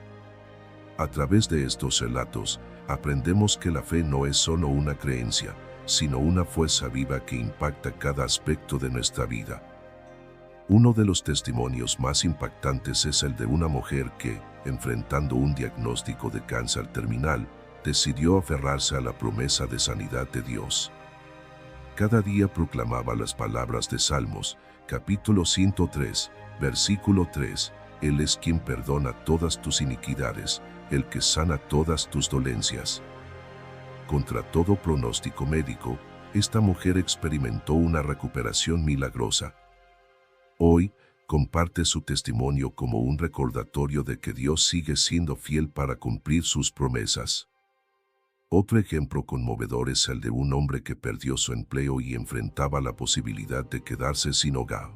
A través de estos relatos, aprendemos que la fe no es solo una creencia, sino una fuerza viva que impacta cada aspecto de nuestra vida. Uno de los testimonios más impactantes es el de una mujer que, enfrentando un diagnóstico de cáncer terminal, decidió aferrarse a la promesa de sanidad de Dios. Cada día proclamaba las palabras de Salmos, capítulo 103, versículo 3, Él es quien perdona todas tus iniquidades, el que sana todas tus dolencias. Contra todo pronóstico médico, esta mujer experimentó una recuperación milagrosa. Hoy, comparte su testimonio como un recordatorio de que Dios sigue siendo fiel para cumplir sus promesas. Otro ejemplo conmovedor es el de un hombre que perdió su empleo y enfrentaba la posibilidad de quedarse sin hogar.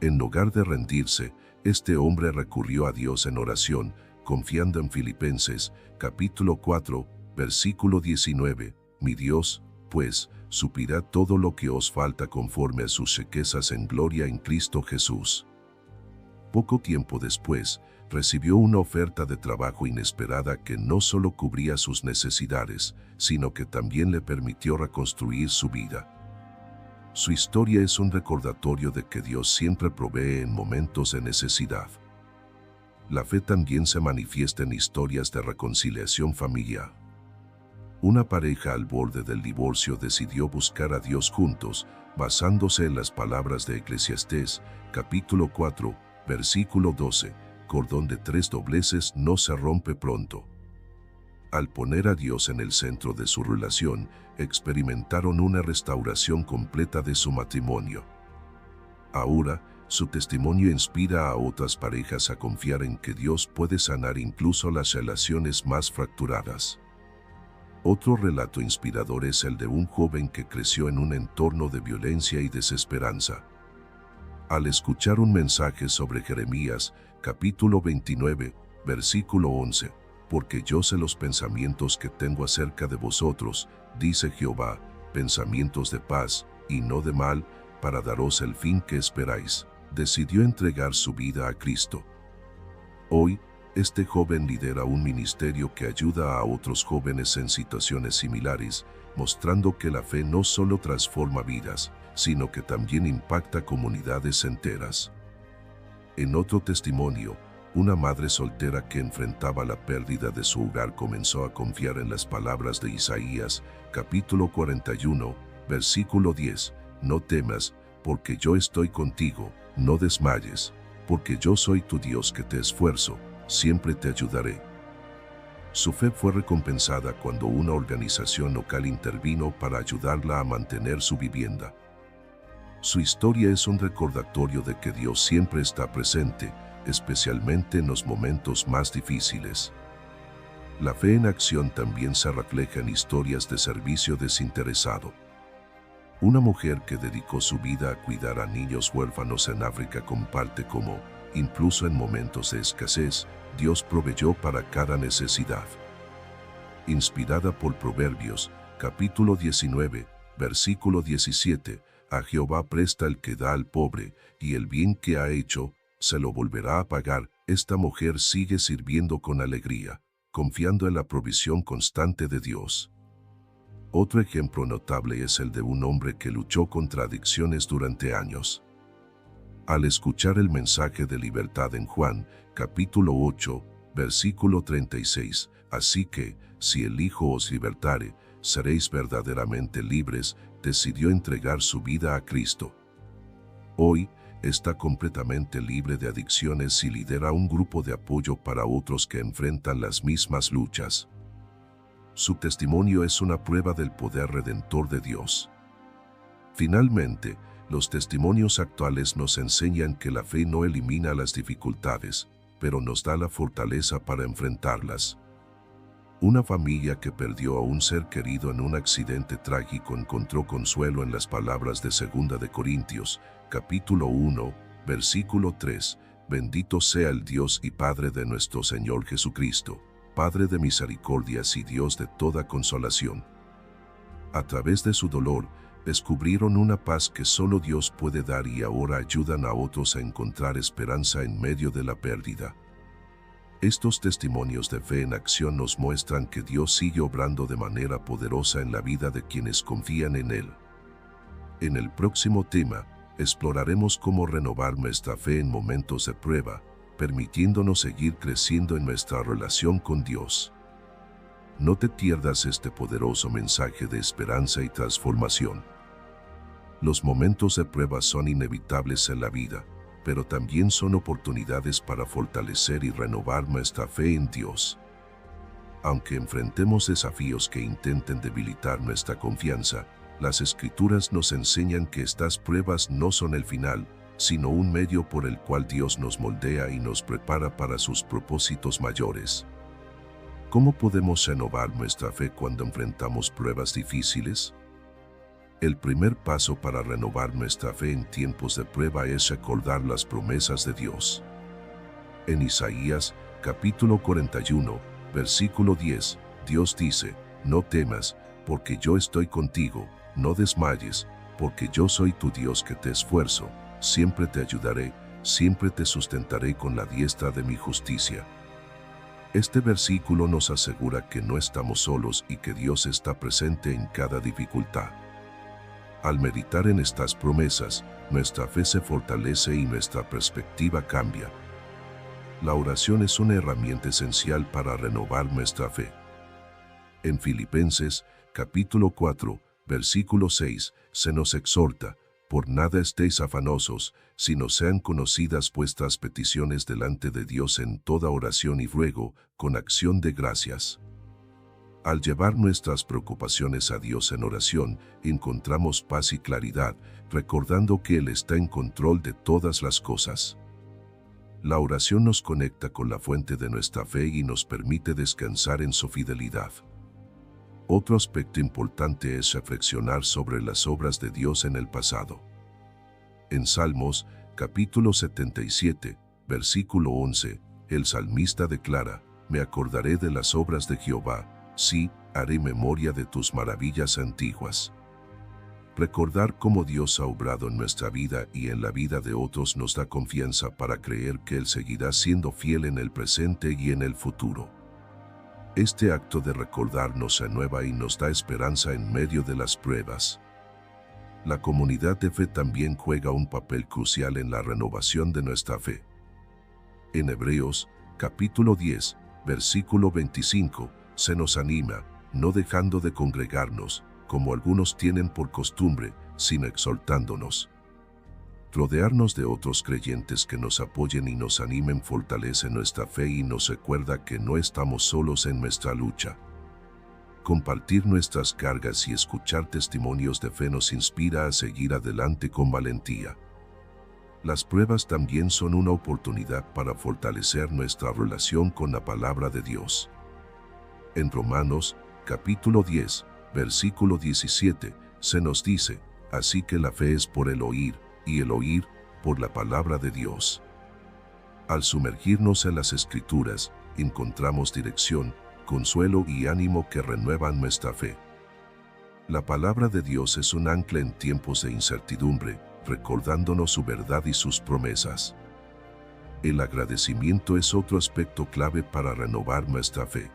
En lugar de rendirse, este hombre recurrió a Dios en oración, confiando en Filipenses, capítulo 4, versículo 19, mi Dios, pues, suplirá todo lo que os falta conforme a sus riquezas en gloria en Cristo Jesús. Poco tiempo después, recibió una oferta de trabajo inesperada que no solo cubría sus necesidades, sino que también le permitió reconstruir su vida. Su historia es un recordatorio de que Dios siempre provee en momentos de necesidad. La fe también se manifiesta en historias de reconciliación familiar. Una pareja al borde del divorcio decidió buscar a Dios juntos, basándose en las palabras de Eclesiastés, capítulo 4, versículo 12, cordón de 3 dobleces no se rompe pronto. Al poner a Dios en el centro de su relación, experimentaron una restauración completa de su matrimonio. Ahora, su testimonio inspira a otras parejas a confiar en que Dios puede sanar incluso las relaciones más fracturadas. Otro relato inspirador es el de un joven que creció en un entorno de violencia y desesperanza. Al escuchar un mensaje sobre Jeremías, capítulo 29, versículo 11, porque yo sé los pensamientos que tengo acerca de vosotros, dice Jehová, pensamientos de paz y no de mal, para daros el fin que esperáis, decidió entregar su vida a Cristo. Hoy, este joven lidera un ministerio que ayuda a otros jóvenes en situaciones similares, mostrando que la fe no solo transforma vidas, sino que también impacta comunidades enteras. En otro testimonio, una madre soltera que enfrentaba la pérdida de su hogar comenzó a confiar en las palabras de Isaías, capítulo 41, versículo 10. No temas, porque yo estoy contigo, no desmayes, porque yo soy tu Dios que te esfuerzo, siempre te ayudaré. Su fe fue recompensada cuando una organización local intervino para ayudarla a mantener su vivienda. Su historia es un recordatorio de que Dios siempre está presente, especialmente en los momentos más difíciles. La fe en acción también se refleja en historias de servicio desinteresado. Una mujer que dedicó su vida a cuidar a niños huérfanos en África comparte cómo, incluso en momentos de escasez, Dios proveyó para cada necesidad. Inspirada por Proverbios, capítulo 19, versículo 17, a Jehová presta el que da al pobre, y el bien que ha hecho, se lo volverá a pagar. Esta mujer sigue sirviendo con alegría, confiando en la provisión constante de Dios. Otro ejemplo notable es el de un hombre que luchó contra adicciones durante años. Al escuchar el mensaje de libertad en Juan, capítulo 8, versículo 36, así que, si el Hijo os libertare, seréis verdaderamente libres, decidió entregar su vida a Cristo. Hoy, está completamente libre de adicciones y lidera un grupo de apoyo para otros que enfrentan las mismas luchas. Su testimonio es una prueba del poder redentor de Dios. Finalmente, los testimonios actuales nos enseñan que la fe no elimina las dificultades, pero nos da la fortaleza para enfrentarlas. Una familia que perdió a un ser querido en un accidente trágico encontró consuelo en las palabras de 2 de Corintios, capítulo 1, versículo 3, bendito sea el Dios y Padre de nuestro Señor Jesucristo, Padre de misericordias y Dios de toda consolación. A través de su dolor, descubrieron una paz que solo Dios puede dar y ahora ayudan a otros a encontrar esperanza en medio de la pérdida. Estos testimonios de fe en acción nos muestran que Dios sigue obrando de manera poderosa en la vida de quienes confían en Él. En el próximo tema, exploraremos cómo renovar nuestra fe en momentos de prueba, permitiéndonos seguir creciendo en nuestra relación con Dios. No te pierdas este poderoso mensaje de esperanza y transformación. Los momentos de prueba son inevitables en la vida, pero también son oportunidades para fortalecer y renovar nuestra fe en Dios. Aunque enfrentemos desafíos que intenten debilitar nuestra confianza, las Escrituras nos enseñan que estas pruebas no son el final, sino un medio por el cual Dios nos moldea y nos prepara para sus propósitos mayores. ¿Cómo podemos renovar nuestra fe cuando enfrentamos pruebas difíciles? El primer paso para renovar nuestra fe en tiempos de prueba es recordar las promesas de Dios. En Isaías, capítulo 41, versículo 10, Dios dice, no temas, porque yo estoy contigo, no desmayes, porque yo soy tu Dios que te esfuerzo, siempre te ayudaré, siempre te sustentaré con la diestra de mi justicia. Este versículo nos asegura que no estamos solos y que Dios está presente en cada dificultad. Al meditar en estas promesas, nuestra fe se fortalece y nuestra perspectiva cambia. La oración es una herramienta esencial para renovar nuestra fe. En Filipenses, capítulo 4, versículo 6, se nos exhorta, por nada estéis afanosos, sino sean conocidas vuestras peticiones delante de Dios en toda oración y ruego, con acción de gracias. Al llevar nuestras preocupaciones a Dios en oración, encontramos paz y claridad, recordando que Él está en control de todas las cosas. La oración nos conecta con la fuente de nuestra fe y nos permite descansar en su fidelidad. Otro aspecto importante es reflexionar sobre las obras de Dios en el pasado. En Salmos, capítulo 77, versículo 11, el salmista declara, me acordaré de las obras de Jehová, sí, haré memoria de tus maravillas antiguas. Recordar cómo Dios ha obrado en nuestra vida y en la vida de otros nos da confianza para creer que Él seguirá siendo fiel en el presente y en el futuro. Este acto de recordar nos renueva y nos da esperanza en medio de las pruebas. La comunidad de fe también juega un papel crucial en la renovación de nuestra fe. En Hebreos, capítulo 10, versículo 25, se nos anima, no dejando de congregarnos, como algunos tienen por costumbre, sino exhortándonos. Rodearnos de otros creyentes que nos apoyen y nos animen fortalece nuestra fe y nos recuerda que no estamos solos en nuestra lucha. Compartir nuestras cargas y escuchar testimonios de fe nos inspira a seguir adelante con valentía. Las pruebas también son una oportunidad para fortalecer nuestra relación con la palabra de Dios. En Romanos, capítulo 10, versículo 17, se nos dice, así que la fe es por el oír, y el oír por la palabra de Dios. Al sumergirnos en las Escrituras, encontramos dirección, consuelo y ánimo que renuevan nuestra fe. La palabra de Dios es un ancla en tiempos de incertidumbre, recordándonos su verdad y sus promesas. El agradecimiento es otro aspecto clave para renovar nuestra fe.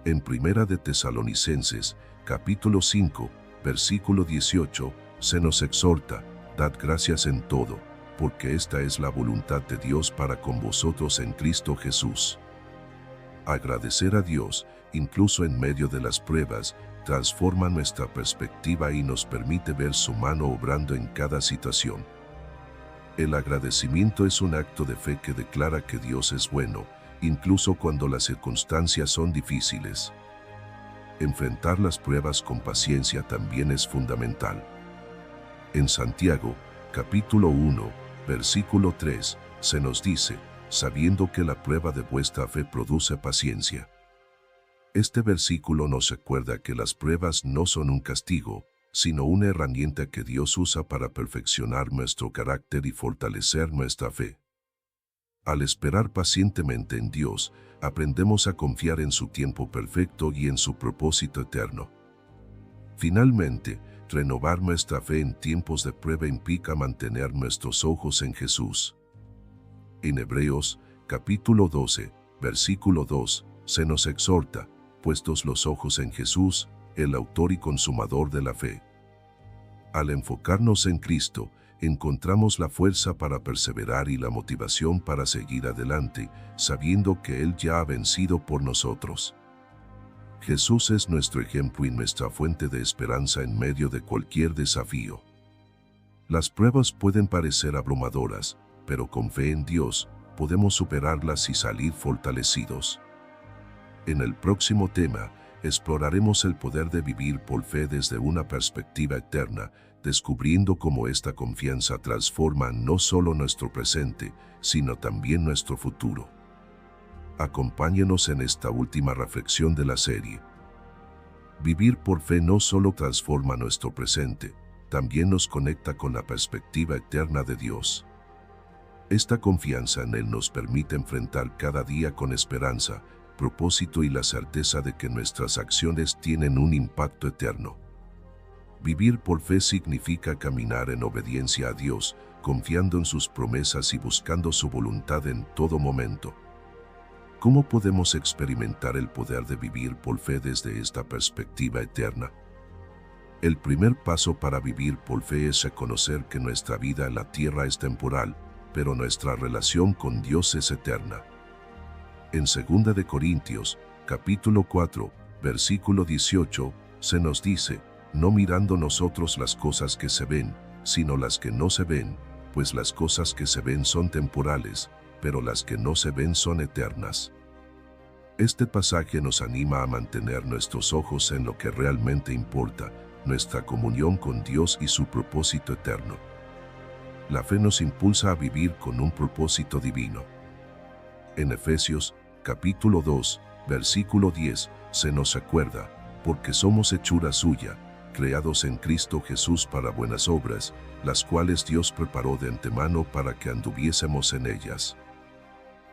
En Primera de Tesalonicenses, capítulo 5, versículo 18, se nos exhorta, dad gracias en todo, porque esta es la voluntad de Dios para con vosotros en Cristo Jesús. Agradecer a Dios, incluso en medio de las pruebas, transforma nuestra perspectiva y nos permite ver su mano obrando en cada situación. El agradecimiento es un acto de fe que declara que Dios es bueno, incluso cuando las circunstancias son difíciles. Enfrentar las pruebas con paciencia también es fundamental. En Santiago, capítulo 1, versículo 3, se nos dice, sabiendo que la prueba de vuestra fe produce paciencia. Este versículo nos recuerda que las pruebas no son un castigo, sino una herramienta que Dios usa para perfeccionar nuestro carácter y fortalecer nuestra fe. Al esperar pacientemente en Dios, aprendemos a confiar en su tiempo perfecto y en su propósito eterno. Finalmente, renovar nuestra fe en tiempos de prueba implica mantener nuestros ojos en Jesús. En Hebreos, capítulo 12, versículo 2, se nos exhorta, puestos los ojos en Jesús, el autor y consumador de la fe. Al enfocarnos en Cristo, encontramos la fuerza para perseverar y la motivación para seguir adelante, sabiendo que Él ya ha vencido por nosotros. Jesús es nuestro ejemplo y nuestra fuente de esperanza en medio de cualquier desafío. Las pruebas pueden parecer abrumadoras, pero con fe en Dios, podemos superarlas y salir fortalecidos. En el próximo tema, exploraremos el poder de vivir por fe desde una perspectiva eterna, descubriendo cómo esta confianza transforma no solo nuestro presente, sino también nuestro futuro. Acompáñenos en esta última reflexión de la serie. Vivir por fe no solo transforma nuestro presente, también nos conecta con la perspectiva eterna de Dios. Esta confianza en Él nos permite enfrentar cada día con esperanza, propósito y la certeza de que nuestras acciones tienen un impacto eterno. Vivir por fe significa caminar en obediencia a Dios, confiando en sus promesas y buscando su voluntad en todo momento. ¿Cómo podemos experimentar el poder de vivir por fe desde esta perspectiva eterna? El primer paso para vivir por fe es reconocer que nuestra vida en la tierra es temporal, pero nuestra relación con Dios es eterna. En 2 de Corintios, capítulo 4, versículo 18, se nos dice, no mirando nosotros las cosas que se ven, sino las que no se ven, pues las cosas que se ven son temporales, pero las que no se ven son eternas. Este pasaje nos anima a mantener nuestros ojos en lo que realmente importa, nuestra comunión con Dios y su propósito eterno. La fe nos impulsa a vivir con un propósito divino. En Efesios, capítulo 2, versículo 10, se nos recuerda, porque somos hechura suya, creados en Cristo Jesús para buenas obras, las cuales Dios preparó de antemano para que anduviésemos en ellas.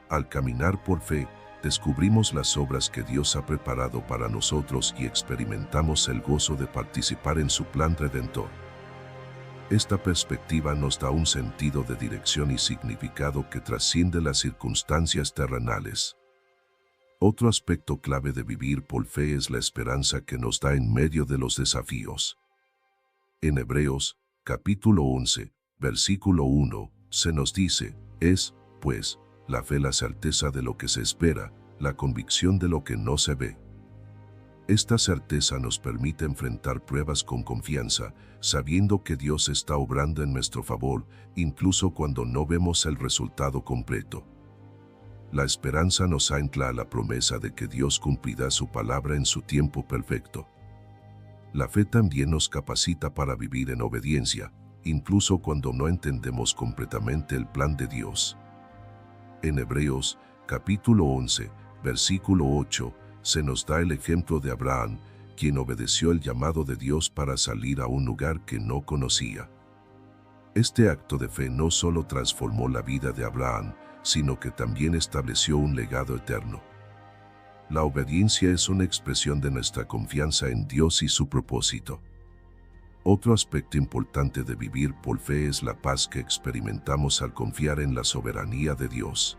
Al caminar por fe, descubrimos las obras que Dios ha preparado para nosotros y experimentamos el gozo de participar en su plan redentor. Esta perspectiva nos da un sentido de dirección y significado que trasciende las circunstancias terrenales. Otro aspecto clave de vivir por fe es la esperanza que nos da en medio de los desafíos. En Hebreos, capítulo 11, versículo 1, se nos dice, es, pues, la fe la certeza de lo que se espera, la convicción de lo que no se ve. Esta certeza nos permite enfrentar pruebas con confianza, sabiendo que Dios está obrando en nuestro favor, incluso cuando no vemos el resultado completo. La esperanza nos ancla a la promesa de que Dios cumplirá su palabra en su tiempo perfecto. La fe también nos capacita para vivir en obediencia, incluso cuando no entendemos completamente el plan de Dios. En Hebreos, capítulo 11, versículo 8, se nos da el ejemplo de Abraham, quien obedeció el llamado de Dios para salir a un lugar que no conocía. Este acto de fe no solo transformó la vida de Abraham, sino que también estableció un legado eterno. La obediencia es una expresión de nuestra confianza en Dios y su propósito. Otro aspecto importante de vivir por fe es la paz que experimentamos al confiar en la soberanía de Dios.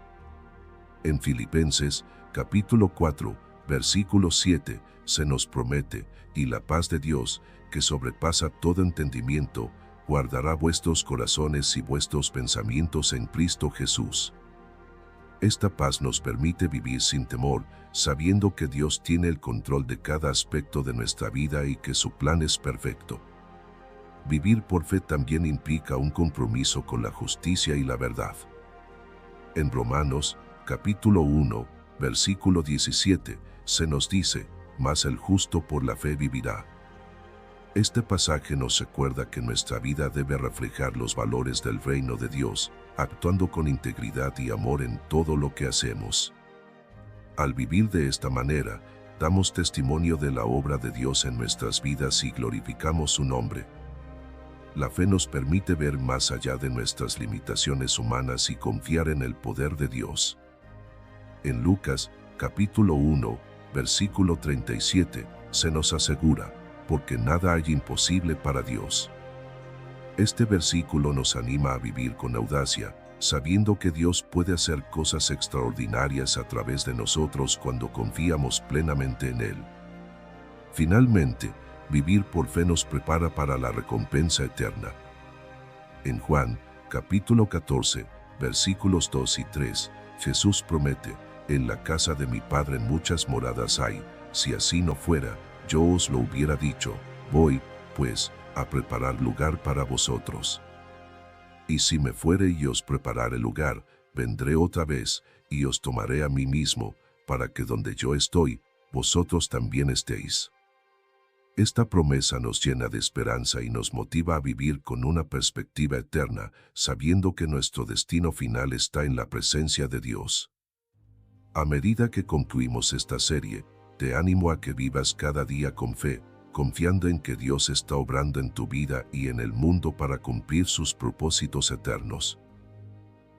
En Filipenses, capítulo 4, versículo 7, se nos promete, y la paz de Dios, que sobrepasa todo entendimiento, guardará vuestros corazones y vuestros pensamientos en Cristo Jesús. Esta paz nos permite vivir sin temor, sabiendo que Dios tiene el control de cada aspecto de nuestra vida y que su plan es perfecto. Vivir por fe también implica un compromiso con la justicia y la verdad. En Romanos, capítulo 1, versículo 17, se nos dice, mas el justo por la fe vivirá. Este pasaje nos recuerda que nuestra vida debe reflejar los valores del reino de Dios, actuando con integridad y amor en todo lo que hacemos. Al vivir de esta manera, damos testimonio de la obra de Dios en nuestras vidas y glorificamos su nombre. La fe nos permite ver más allá de nuestras limitaciones humanas y confiar en el poder de Dios. En Lucas, capítulo 1, versículo 37, se nos asegura, porque nada hay imposible para Dios. Este versículo nos anima a vivir con audacia, sabiendo que Dios puede hacer cosas extraordinarias a través de nosotros cuando confiamos plenamente en Él. Finalmente, vivir por fe nos prepara para la recompensa eterna. En Juan, capítulo 14, versículos 2 y 3, Jesús promete, en la casa de mi Padre muchas moradas hay, si así no fuera, yo os lo hubiera dicho, voy, pues, a preparar lugar para vosotros. Y si me fuere y os preparare lugar, vendré otra vez, y os tomaré a mí mismo, para que donde yo estoy, vosotros también estéis. Esta promesa nos llena de esperanza y nos motiva a vivir con una perspectiva eterna, sabiendo que nuestro destino final está en la presencia de Dios. A medida que concluimos esta serie, te animo a que vivas cada día con fe, confiando en que Dios está obrando en tu vida y en el mundo para cumplir sus propósitos eternos.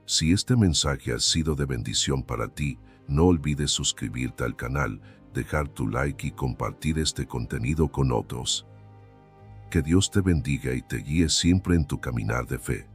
Si este mensaje ha sido de bendición para ti, no olvides suscribirte al canal, dejar tu like y compartir este contenido con otros. Que Dios te bendiga y te guíe siempre en tu caminar de fe.